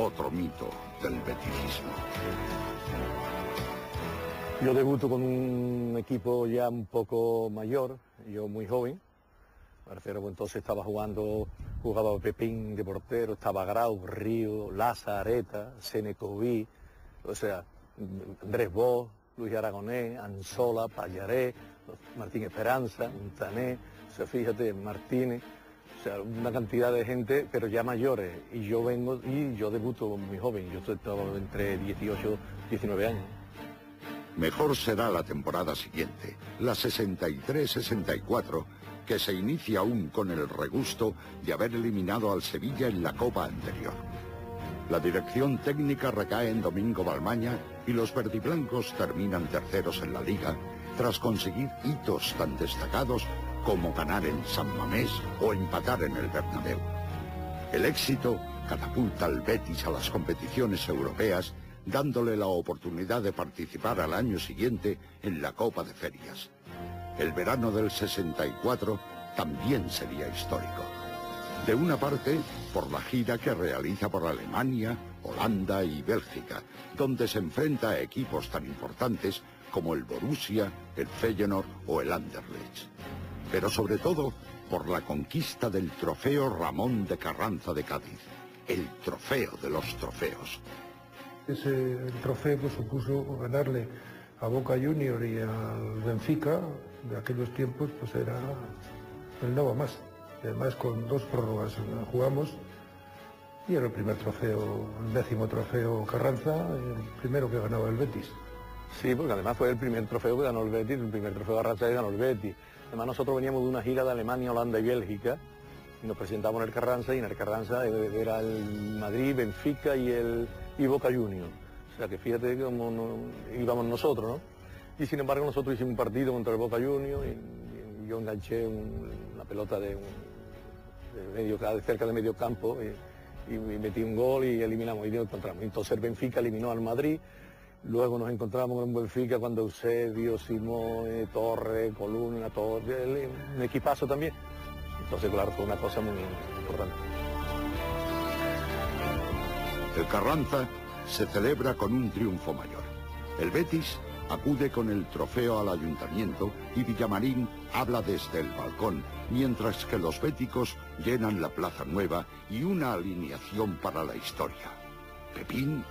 otro mito del beticismo. Yo debuto con un equipo ya un poco mayor, yo muy joven. Me refiero, pues entonces jugaba Pepín de portero, estaba Grau, Río, Laza, Areta, Senecoví, o sea, Andrés Bosch, Luis Aragonés, Anzola, Pallaré, Martín Esperanza, Montané, o sea, fíjate, Martínez, o sea, una cantidad de gente, pero ya mayores, y yo debuto muy joven, yo estaba entre 18 y 19 años. Mejor será la temporada siguiente, la 63-64, que se inicia aún con el regusto de haber eliminado al Sevilla en la Copa anterior. La dirección técnica recae en Domingo Balmaña y los verdiblancos terminan terceros en la Liga tras conseguir hitos tan destacados como ganar en San Mamés o empatar en el Bernabéu. El éxito catapulta al Betis a las competiciones europeas, dándole la oportunidad de participar al año siguiente en la Copa de Ferias. El verano del 64 también sería histórico. De una parte, por la gira que realiza por Alemania, Holanda y Bélgica, donde se enfrenta a equipos tan importantes como el Borussia, el Feyenoord o el Anderlecht. Pero sobre todo, por la conquista del trofeo Ramón de Carranza de Cádiz, el trofeo de los trofeos. Ese trofeo pues supuso ganarle a Boca Junior y al Benfica de aquellos tiempos, pues era el no va más. Y además con 2 prórrogas jugamos y era el primer trofeo, el 10º trofeo Carranza, el primero que ganaba el Betis. Sí, porque además fue el primer trofeo que ganó el Betis, el primer trofeo Carranza que ganó el Betis. Además nosotros veníamos de una gira de Alemania, Holanda y Bélgica, y nos presentamos en el Carranza, y en el Carranza era el Madrid, Benfica y Boca Junior. O sea que fíjate cómo íbamos nosotros, ¿no? Y sin embargo nosotros hicimos un partido contra el Boca Junior y yo enganché una pelota de cerca de medio campo y metí un gol y eliminamos y nos encontramos. Entonces el Benfica eliminó al Madrid, luego nos encontramos con un Benfica cuando Eusebio, Simón, Torres, Columna, un equipazo también. Entonces claro, fue una cosa muy importante. El Carranza se celebra con un triunfo mayor. El Betis acude con el trofeo al ayuntamiento y Villamarín habla desde el balcón, mientras que los béticos llenan la Plaza Nueva y una alineación para la historia. Pepín,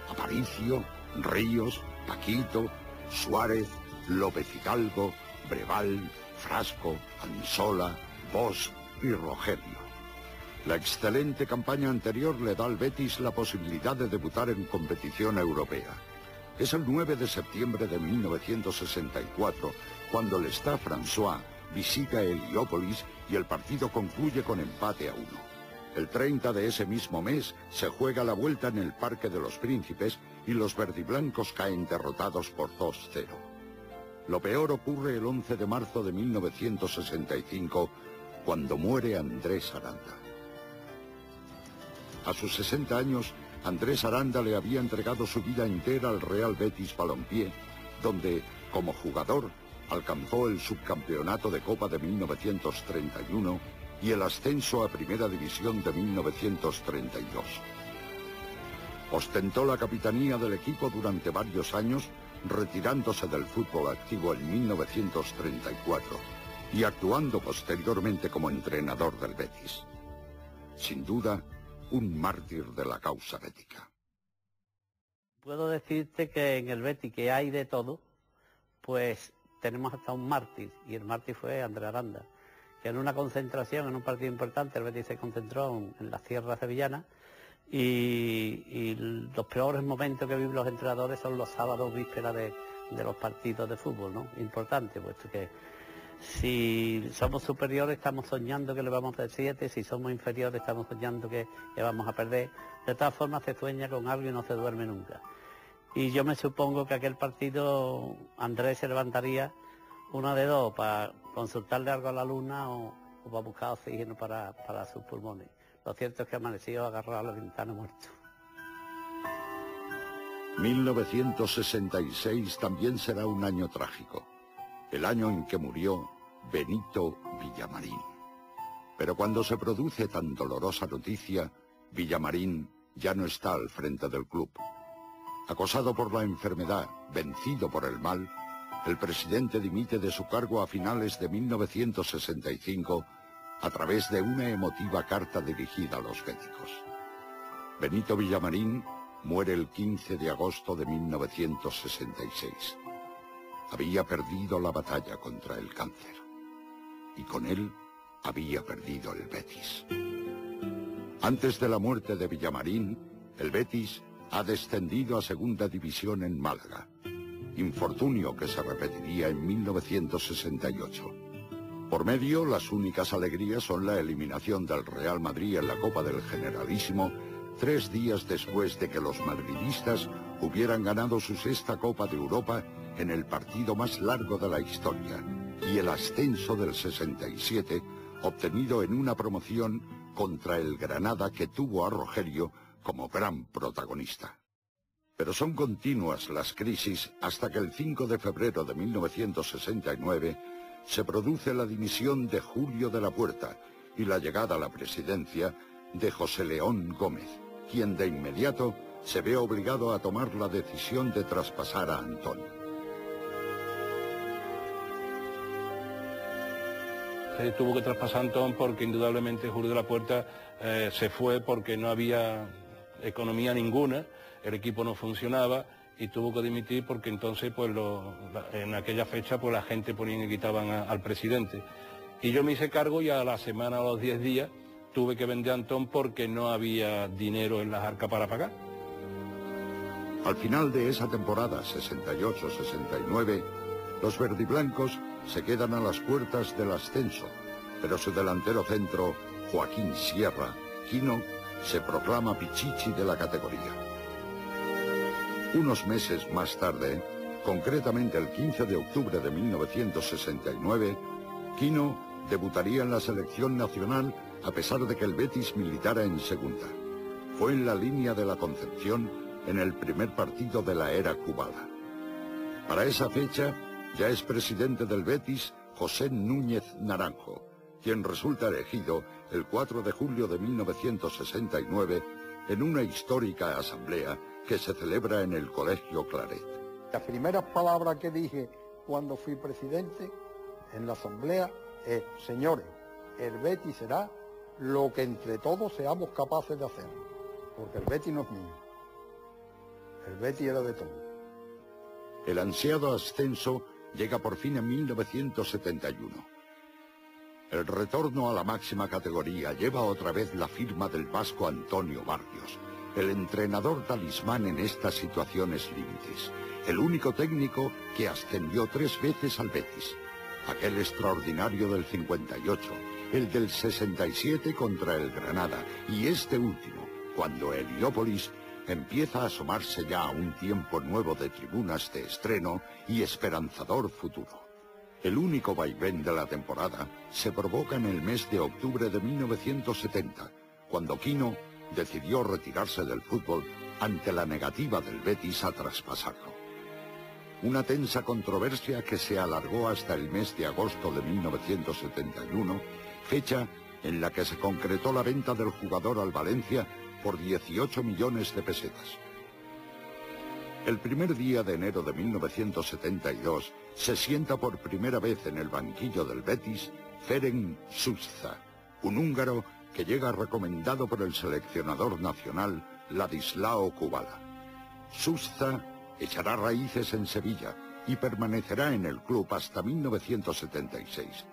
Aparicio, Ríos, Paquito, Suárez, López Hidalgo, Breval, Frasco, Anzola, Bosch y Rogelio. La excelente campaña anterior le da al Betis la posibilidad de debutar en competición europea. Es el 9 de septiembre de 1964, cuando el Stade François visita Heliópolis y el partido concluye con empate a 1. El 30 de ese mismo mes se juega la vuelta en el Parque de los Príncipes y los verdiblancos caen derrotados por 2-0. Lo peor ocurre el 11 de marzo de 1965, cuando muere Andrés Aranda. A sus 60 años, Andrés Aranda le había entregado su vida entera al Real Betis Balompié, donde, como jugador, alcanzó el subcampeonato de Copa de 1931 y el ascenso a Primera División de 1932. Ostentó la capitanía del equipo durante varios años, retirándose del fútbol activo en 1934 y actuando posteriormente como entrenador del Betis. Sin duda, un mártir de la causa bética. Puedo decirte que en el Betis, que hay de todo, pues tenemos hasta un mártir, y el mártir fue Andrés Aranda, que en una concentración, en un partido importante, el Betis se concentró en la sierra sevillana, y los peores momentos que viven los entrenadores son los sábados vísperas de los partidos de fútbol, ¿no? Importante, puesto que si somos superiores estamos soñando que le vamos a hacer 7, si somos inferiores estamos soñando que le vamos a perder. De todas formas se sueña con algo y no se duerme nunca. Y yo me supongo que aquel partido Andrés se levantaría una de dos, para consultarle algo a la luna o para buscar oxígeno para sus pulmones. Lo cierto es que amaneció agarrado a la ventana muerto. 1966 también será un año trágico. El año en que murió Benito Villamarín. Pero cuando se produce tan dolorosa noticia, Villamarín ya no está al frente del club. Acosado por la enfermedad, vencido por el mal, el presidente dimite de su cargo a finales de 1965 a través de una emotiva carta dirigida a los béticos. Benito Villamarín muere el 15 de agosto de 1966. Había perdido la batalla contra el cáncer. Y con él había perdido el Betis. Antes de la muerte de Villamarín, el Betis ha descendido a segunda división en Málaga. Infortunio que se repetiría en 1968. Por medio, las únicas alegrías son la eliminación del Real Madrid en la Copa del Generalísimo 3 días después de que los madridistas hubieran ganado su 6ª Copa de Europa en el partido más largo de la historia, y el ascenso del 67 obtenido en una promoción contra el Granada que tuvo a Rogerio como gran protagonista. Pero son continuas las crisis hasta que el 5 de febrero de 1969 se produce la dimisión de Julio de la Puerta y la llegada a la presidencia de José León Gómez, quien de inmediato se ve obligado a tomar la decisión de traspasar a Antón. Se tuvo que traspasar a Antón porque indudablemente Julio de la Puerta se fue porque no había economía ninguna, el equipo no funcionaba y tuvo que dimitir porque entonces pues en aquella fecha pues la gente ponían y quitaban al presidente. Y yo me hice cargo y a la semana o a los 10 días tuve que vender a Antón porque no había dinero en las arcas para pagar. Al final de esa temporada 68-69, los verdiblancos se quedan a las puertas del ascenso, pero su delantero centro, Joaquín Sierra, Quino, se proclama pichichi de la categoría. Unos meses más tarde, concretamente el 15 de octubre de 1969, Quino debutaría en la selección nacional a pesar de que el Betis militara en segunda. Fue en la línea de la Concepción en el primer partido de la era cubana. Para esa fecha ya es presidente del Betis José Núñez Naranjo, quien resulta elegido el 4 de julio de 1969 en una histórica asamblea que se celebra en el Colegio Claret. Las primeras palabras que dije cuando fui presidente en la asamblea es: señores, el Betis será lo que entre todos seamos capaces de hacer, porque el Betis no es mío, el Betis era de todos. El ansiado ascenso llega por fin en 1971. El retorno a la máxima categoría lleva otra vez la firma del vasco Antonio Barrios, el entrenador talismán en estas situaciones límites, el único técnico que ascendió 3 veces al Betis, aquel extraordinario del 58, el del 67 contra el Granada, y este último, cuando Heliópolis empieza a asomarse ya a un tiempo nuevo de tribunas de estreno y esperanzador futuro. El único vaivén de la temporada se provoca en el mes de octubre de 1970, cuando Quino decidió retirarse del fútbol ante la negativa del Betis a traspasarlo. Una tensa controversia que se alargó hasta el mes de agosto de 1971, fecha en la que se concretó la venta del jugador al Valencia por 18 millones de pesetas. El primer día de enero de 1972 se sienta por primera vez en el banquillo del Betis Ferenc Sousa, un húngaro que llega recomendado por el seleccionador nacional Ladislao Kubala. Sousa echará raíces en Sevilla y permanecerá en el club hasta 1976.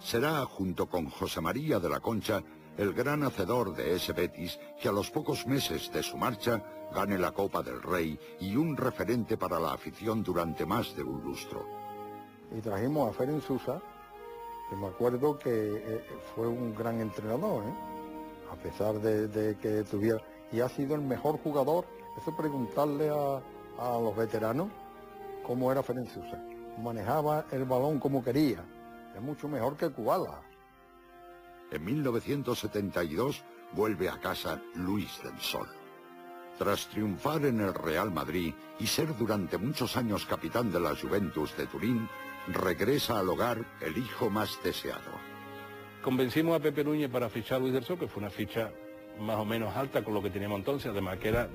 Será, junto con José María de la Concha, el gran hacedor de ese Betis que a los pocos meses de su marcha gane la Copa del Rey y un referente para la afición durante más de un lustro. Y trajimos a Ferenc Sousa, que me acuerdo que fue un gran entrenador, a pesar de que tuviera... Y ha sido el mejor jugador. Eso preguntarle a los veteranos cómo era Ferenc Sousa. Manejaba el balón como quería. Es mucho mejor que Kubala. En 1972 vuelve a casa Luis del Sol. Tras triunfar en el Real Madrid y ser durante muchos años capitán de la Juventus de Turín, regresa al hogar el hijo más deseado. Convencimos a Pepe Núñez para fichar a Luis del Sol, que fue una ficha más o menos alta con lo que teníamos entonces, además que era